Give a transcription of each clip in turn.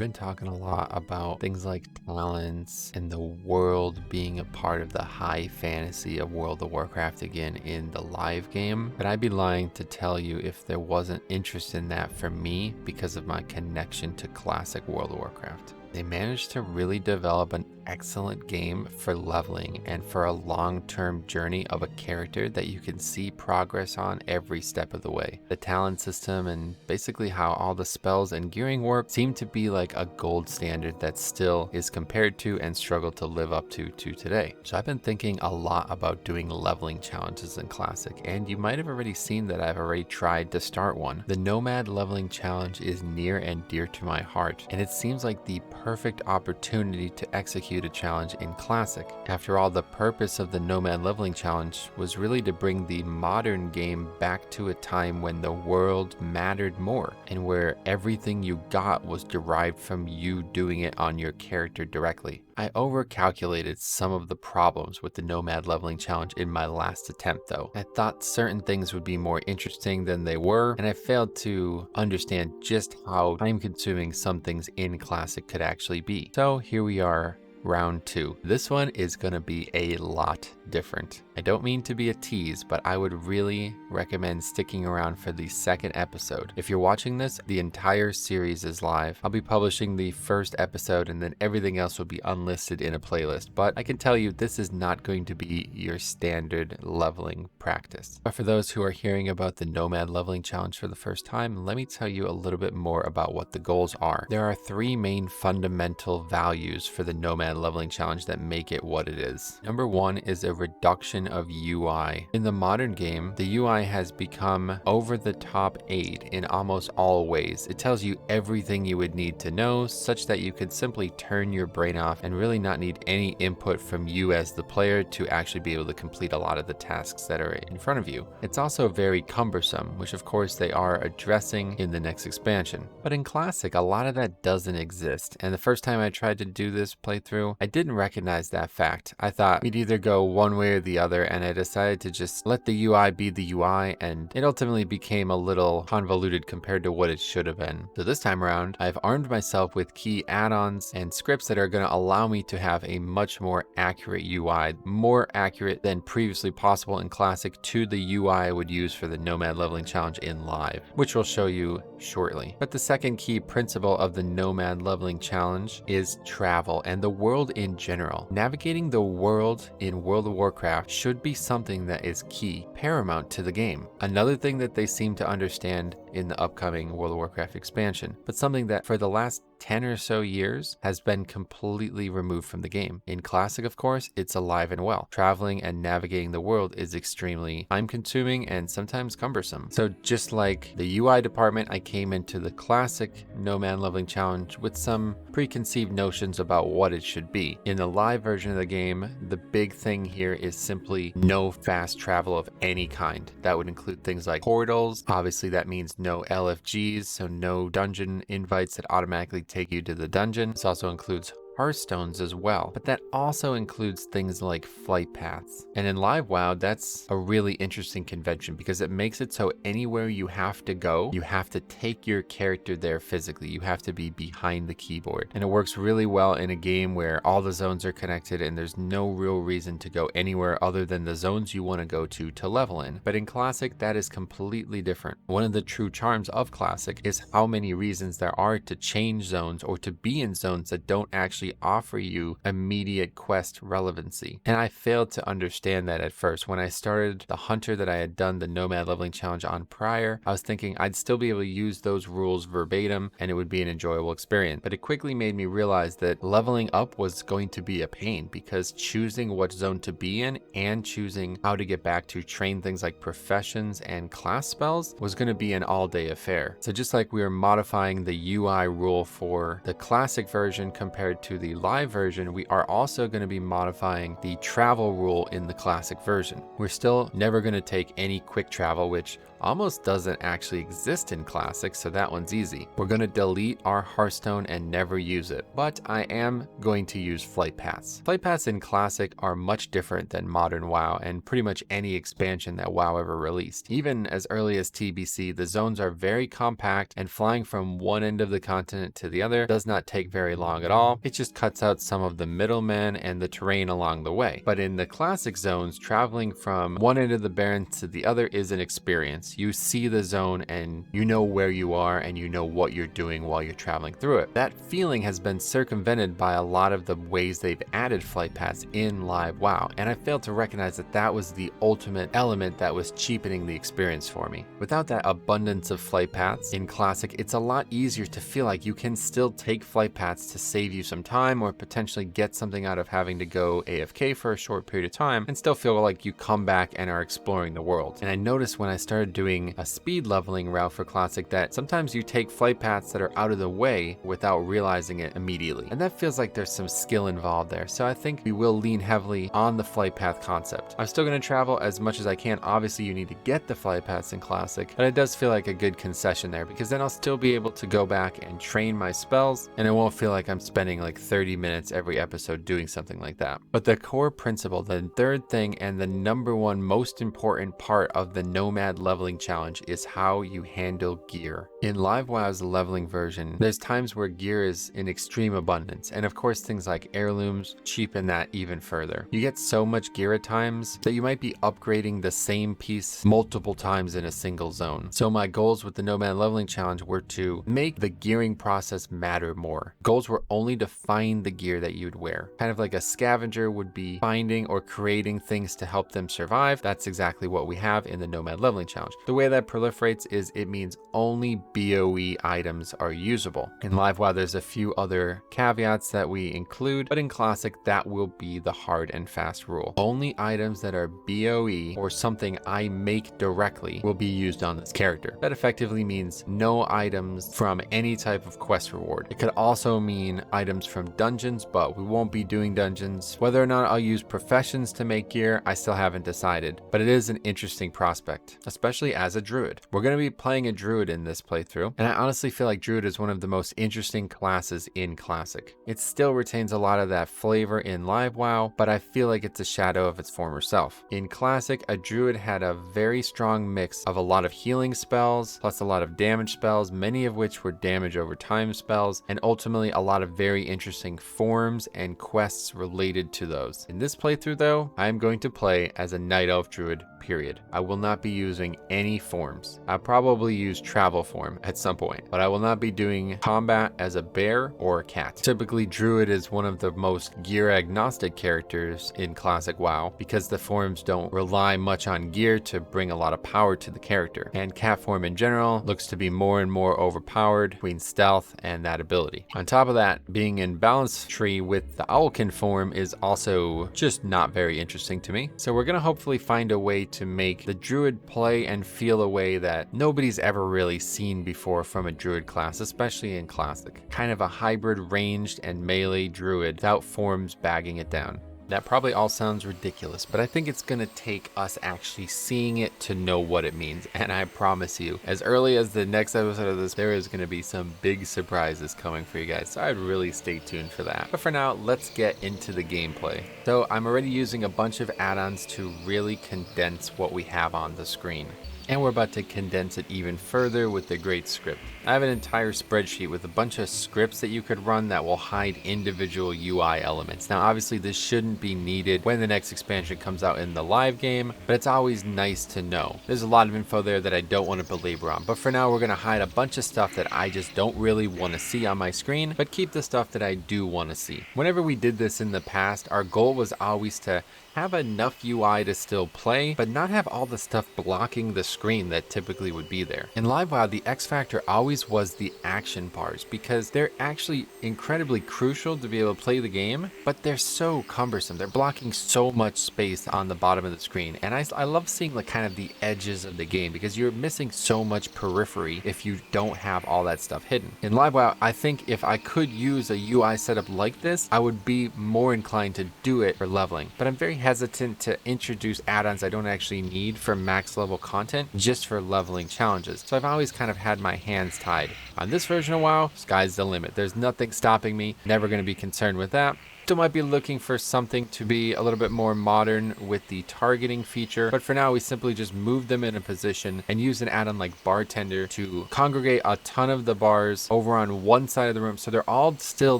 been talking a lot about things like talents and the world being a part of the high fantasy of World of Warcraft again in the live game, but I'd be lying to tell you if there wasn't interest in that for me because of my connection to classic World of Warcraft. They managed to really develop an excellent game for leveling and for a long-term journey of a character that you can see progress on every step of the way. The talent system and basically how all the spells and gearing work seem to be like a gold standard that still is compared to and struggle to live up to today. So I've been thinking a lot about doing leveling challenges in Classic, and you might have already seen that I've already tried to start one. The Nomad Leveling Challenge is near and dear to my heart, and it seems like the perfect opportunity to execute a challenge in Classic. After all, the purpose of the Nomad Leveling Challenge was really to bring the modern game back to a time when the world mattered more and where everything you got was derived from you doing it on your character directly. I overcalculated some of the problems with the Nomad Leveling Challenge in my last attempt though. I thought certain things would be more interesting than they were, and I failed to understand just how time-consuming some things in Classic could actually be. So here we are, round 2. This one is going to be a lot different. I don't mean to be a tease, but I would really recommend sticking around for the second episode. If you're watching this, the entire series is live. I'll be publishing the first episode and then everything else will be unlisted in a playlist, but I can tell you this is not going to be your standard leveling practice. But for those who are hearing about the Nomad Leveling Challenge for the first time, let me tell you a little bit more about what the goals are. There are 3 main fundamental values for the Nomad Leveling Challenge that make it what it is. Number 1 is a reduction of UI. In the modern game, the UI has become over-the-top aid in almost all ways. It tells you everything you would need to know, such that you could simply turn your brain off and really not need any input from you as the player to actually be able to complete a lot of the tasks that are in front of you. It's also very cumbersome, which of course they are addressing in the next expansion. But in Classic, a lot of that doesn't exist, and the first time I tried to do this playthrough, I didn't recognize that fact. I thought we'd either go one way or the other, and I decided to just let the UI be the UI, and it ultimately became a little convoluted compared to what it should have been. So this time around, I've armed myself with key add-ons and scripts that are going to allow me to have a much more accurate UI, more accurate than previously possible in Classic to the UI I would use for the Nomad Leveling Challenge in Live, which we'll show you shortly. But the second key principle of the Nomad Leveling Challenge is travel and the world in general. Navigating the world in World of Warcraft should be something that is key, paramount to the game. Another thing that they seem to understand in the upcoming World of Warcraft expansion, but something that for the last 10 or so years has been completely removed from the game. In Classic, of course, it's alive and well. Traveling and navigating the world is extremely time-consuming and sometimes cumbersome. So just like the UI department, I came into the Classic Nomad Leveling Challenge with some preconceived notions about what it should be. In the live version of the game, the big thing here is simply no fast travel of any kind. That would include things like portals. Obviously, that means no LFGs, so no dungeon invites that automatically take you to the dungeon. This also includes Hearthstones as well, but that also includes things like flight paths. And in Live WoW, that's a really interesting convention because it makes it so anywhere you have to go, you have to take your character there physically. You have to be behind the keyboard. And it works really well in a game where all the zones are connected and there's no real reason to go anywhere other than the zones you want to go to level in. But in Classic, that is completely different. One of the true charms of Classic is how many reasons there are to change zones or to be in zones that don't actually offer you immediate quest relevancy. And I failed to understand that at first. When I started the hunter that I had done the Nomad Leveling Challenge on prior, I was thinking I'd still be able to use those rules verbatim and it would be an enjoyable experience. But it quickly made me realize that leveling up was going to be a pain because choosing what zone to be in and choosing how to get back to train things like professions and class spells was going to be an all-day affair. So just like we were modifying the UI rule for the Classic version compared to the live version, we are also going to be modifying the travel rule in the Classic version. We're still never going to take any quick travel, which almost doesn't actually exist in Classic, so that one's easy. We're going to delete our Hearthstone and never use it, but I am going to use flight paths. Flight paths in Classic are much different than modern WoW and pretty much any expansion that WoW ever released. Even as early as TBC, the zones are very compact, and flying from one end of the continent to the other does not take very long at all. It just cuts out some of the middlemen and the terrain along the way. But in the Classic zones, traveling from one end of the Barren to the other is an experience. You see the zone and you know where you are and you know what you're doing while you're traveling through it. That feeling has been circumvented by a lot of the ways they've added flight paths in live WoW, and I failed to recognize that that was the ultimate element that was cheapening the experience for me. Without that abundance of flight paths in Classic, it's a lot easier to feel like you can still take flight paths to save you some time or potentially get something out of having to go AFK for a short period of time and still feel like you come back and are exploring the world. And I noticed when I started doing a speed leveling route for Classic that sometimes you take flight paths that are out of the way without realizing it immediately. And that feels like there's some skill involved there. So I think we will lean heavily on the flight path concept. I'm still going to travel as much as I can. Obviously, you need to get the flight paths in Classic, but it does feel like a good concession there because then I'll still be able to go back and train my spells and it won't feel like I'm spending like 30 minutes every episode doing something like that. But the core principle, the third thing and the number one most important part of the Nomad leveling challenge is how you handle gear. In Live WoW's leveling version, there's times where gear is in extreme abundance, and of course things like heirlooms cheapen that even further. You get so much gear at times that you might be upgrading the same piece multiple times in a single zone. So my goals with the Nomad leveling challenge were to make the gearing process matter more. Goals were only to find the gear that you'd wear. Kind of like a scavenger would be finding or creating things to help them survive. That's exactly what we have in the Nomad leveling challenge. The way that proliferates is it means only BOE items are usable. In Live WoW, there's a few other caveats that we include, but in Classic, that will be the hard and fast rule. Only items that are BOE or something I make directly will be used on this character. That effectively means no items from any type of quest reward. It could also mean items from dungeons, but we won't be doing dungeons. Whether or not I'll use professions to make gear, I still haven't decided, but it is an interesting prospect, especially as a druid. We're going to be playing a druid in this playthrough, and I honestly feel like druid is one of the most interesting classes in Classic. It still retains a lot of that flavor in Live WoW, but I feel like it's a shadow of its former self. In Classic, a druid had a very strong mix of a lot of healing spells, plus a lot of damage spells, many of which were damage over time spells, and ultimately a lot of very interesting forms and quests related to those. In this playthrough though, I am going to play as a Night Elf Druid, period. I will not be using any forms. I'll probably use travel form at some point, but I will not be doing combat as a bear or a cat. Typically, Druid is one of the most gear agnostic characters in Classic WoW because the forms don't rely much on gear to bring a lot of power to the character. And cat form in general looks to be more and more overpowered between stealth and that ability. On top of that, being in balance tree with the Owlkin form is also just not very interesting to me. So we're going to hopefully find a way to make the Druid play and feel a way that nobody's ever really seen before from a Druid class, especially in Classic. Kind of a hybrid ranged and melee Druid without forms bagging it down. That probably all sounds ridiculous, but I think it's going to take us actually seeing it to know what it means. And I promise you, as early as the next episode of this, there is going to be some big surprises coming for you guys. So I'd really stay tuned for that. But for now, let's get into the gameplay. So I'm already using a bunch of add-ons to really condense what we have on the screen. And we're about to condense it even further with the Great Script. I have an entire spreadsheet with a bunch of scripts that you could run that will hide individual UI elements. Now, obviously, this shouldn't be needed when the next expansion comes out in the live game, but it's always nice to know. There's a lot of info there that I don't want to belabor on, but for now, we're going to hide a bunch of stuff that I just don't really want to see on my screen, but keep the stuff that I do want to see. Whenever we did this in the past, our goal was always to have enough UI to still play, but not have all the stuff blocking the screen that typically would be there. In Live WoW, the X factor always always was the action bars, because they're actually incredibly crucial to be able to play the game, but they're so cumbersome. They're blocking so much space on the bottom of the screen. And I love seeing like kind of the edges of the game, because you're missing so much periphery if you don't have all that stuff hidden. In Live WoW, I think if I could use a UI setup like this, I would be more inclined to do it for leveling. But I'm very hesitant to introduce add-ons I don't actually need for max level content just for leveling challenges. So I've always kind of had my hands tied. On this version of WoW, sky's the limit. There's nothing stopping me. Never going to be concerned with that. Still might be looking for something to be a little bit more modern with the targeting feature, but for now we simply just move them in a position and use an add-on like Bartender to congregate a ton of the bars over on one side of the room so they're all still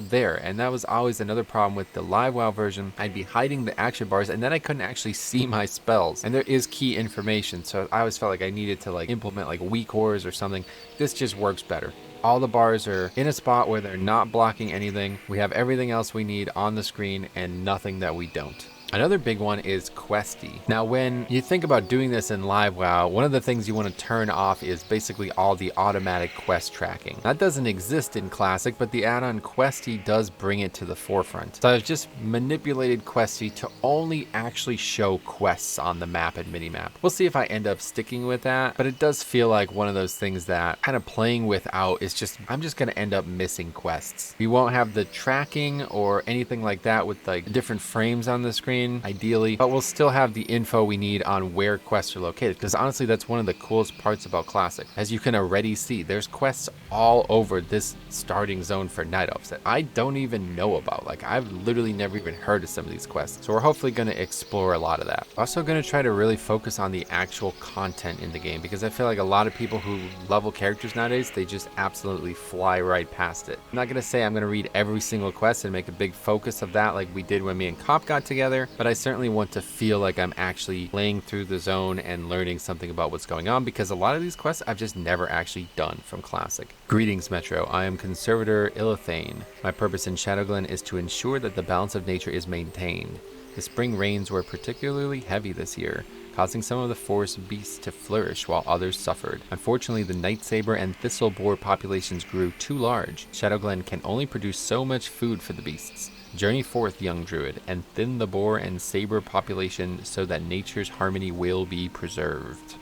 there. And that was always another problem with the Live WoW version. I'd be hiding the action bars and then I couldn't actually see my spells, and there is key information, so I always felt like I needed to like implement like weak ores or something. This just works better. All the bars are in a spot where they're not blocking anything. We have everything else we need on the screen and nothing that we don't. Another big one is Questy. Now, when you think about doing this in Live WoW, one of the things you want to turn off is basically all the automatic quest tracking. That doesn't exist in Classic, but the add-on Questy does bring it to the forefront. So I've just manipulated Questy to only actually show quests on the map and minimap. We'll see if I end up sticking with that, but it does feel like one of those things that kind of playing without is just, I'm just going to end up missing quests. We won't have the tracking or anything like that with like different frames on the screen, ideally, but we'll still have the info we need on where quests are located, because honestly that's one of the coolest parts about Classic. As you can already see, there's quests all over this starting zone for Night Elves that I don't even know about. Like, I've literally never even heard of some of these quests, so we're hopefully going to explore a lot of that. Also going to try to really focus on the actual content in the game, because I feel like a lot of people who level characters nowadays, they just absolutely fly right past it. I'm not going to say I'm going to read every single quest and make a big focus of that like we did when me and Cop got together, but I certainly want to feel like I'm actually playing through the zone and learning something about what's going on, because a lot of these quests I've just never actually done from Classic. Greetings, Metro. I am Conservator Illithane. My purpose in Shadowglen is to ensure that the balance of nature is maintained. The spring rains were particularly heavy this year, causing some of the forest beasts to flourish while others suffered. Unfortunately, the night saber and thistle boar populations grew too large. Shadowglen can only produce so much food for the beasts. Journey forth, young druid, and thin the boar and saber population so that nature's harmony will be preserved.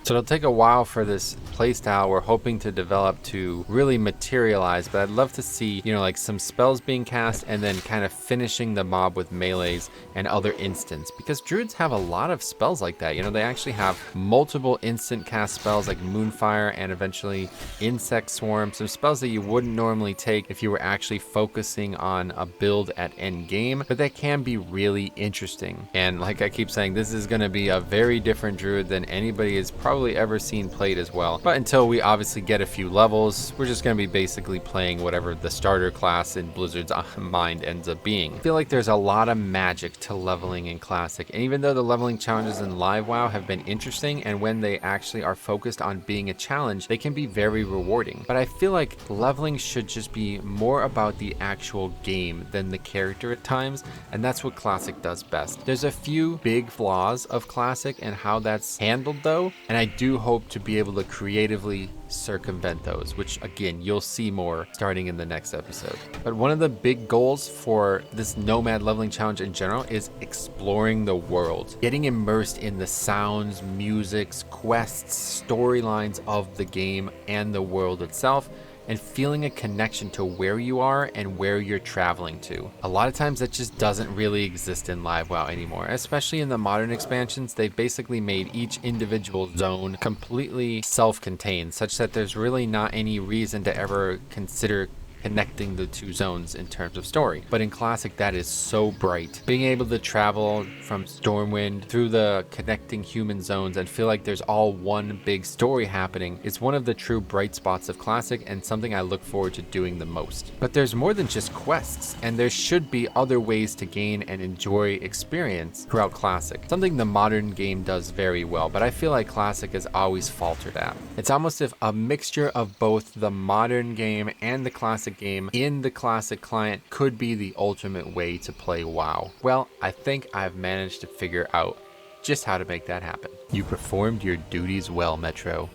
So it'll take a while for this playstyle we're hoping to develop to really materialize, but I'd love to see, you know, like some spells being cast and then kind of finishing the mob with melees and other instants, because druids have a lot of spells like that. You know, they actually have multiple instant cast spells like Moonfire and eventually Insect Swarm, some spells that you wouldn't normally take if you were actually focusing on a build at end game, but that can be really interesting. And like I keep saying, this is going to be a very different druid than anybody has probably ever seen played as well. But until we obviously get a few levels, we're just going to be basically playing whatever the starter class in Blizzard's mind ends up being. I feel like there's a lot of magic to leveling in Classic, and even though the leveling challenges in Live WoW have been interesting, and when they actually are focused on being a challenge, they can be very rewarding. But I feel like leveling should just be more about the actual game than the character at times, and that's what Classic does best. There's a few big flaws of Classic and how that's handled though, and I do hope to be able to creatively circumvent those, which again, you'll see more starting in the next episode. But one of the big goals for this Nomad leveling challenge in general is exploring the world, getting immersed in the sounds, musics, quests, storylines of the game and the world itself, and feeling a connection to where you are and where you're traveling to. A lot of times that just doesn't really exist in Live WoW anymore, especially in the modern expansions. They've basically made each individual zone completely self-contained, such that there's really not any reason to ever consider connecting the two zones in terms of story. But in Classic, that is so bright. Being able to travel from Stormwind through the connecting human zones and feel like there's all one big story happening is one of the true bright spots of Classic, and something I look forward to doing the most. But there's more than just quests, and there should be other ways to gain and enjoy experience throughout Classic. Something the modern game does very well, but I feel like Classic has always faltered at. It's almost if a mixture of both the modern game and the Classic game in the Classic client could be the ultimate way to play WoW. Well, I think I've managed to figure out just how to make that happen. You performed your duties well, Metro.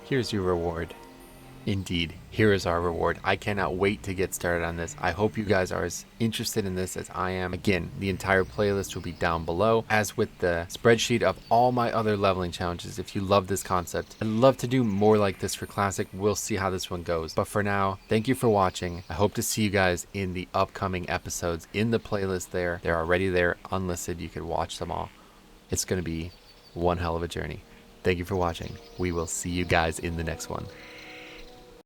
Here's your reward. Indeed, here is our reward. I cannot wait to get started on this. I hope you guys are as interested in this as I am. Again, the entire playlist will be down below, as with the spreadsheet of all my other leveling challenges. If you love this concept, I'd love to do more like this for Classic. We'll see how this one goes. But for now, thank you for watching. I hope to see you guys in the upcoming episodes in the playlist there. They're already there, unlisted. You could watch them all. It's going to be one hell of a journey. Thank you for watching. We will see you guys in the next one.